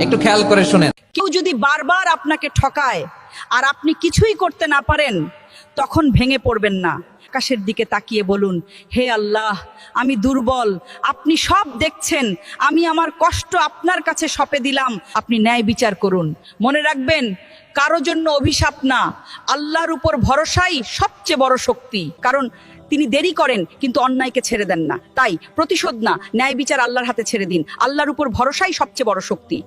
একটু খেয়াল করে শুনেন। কেউ যদি বারবার আপনাকে ঠকায় আর আপনি কিছুই করতে না পারেন, তখন ভেঙে পড়বেন না। আকাশের দিকে তাকিয়ে বলুন, হে আল্লাহ, আমি দুর্বল, আপনি সব দেখছেন, আমি আমার কষ্ট আপনার কাছে সঁপে দিলাম, আপনি ন্যায় বিচার করুন। মনে রাখবেন, কারো জন্য অভিশাপ না, আল্লাহর উপর ভরসাই সবচেয়ে বড় শক্তি। কারণ তিনি দেরি করেন কিন্তু অন্যায়কে ছেড়ে দেন না। তাই প্রতিশোধ না, ন্যায় বিচার আল্লাহর হাতে ছেড়ে দিন। আল্লাহর উপর ভরসাই সবচেয়ে বড় শক্তি।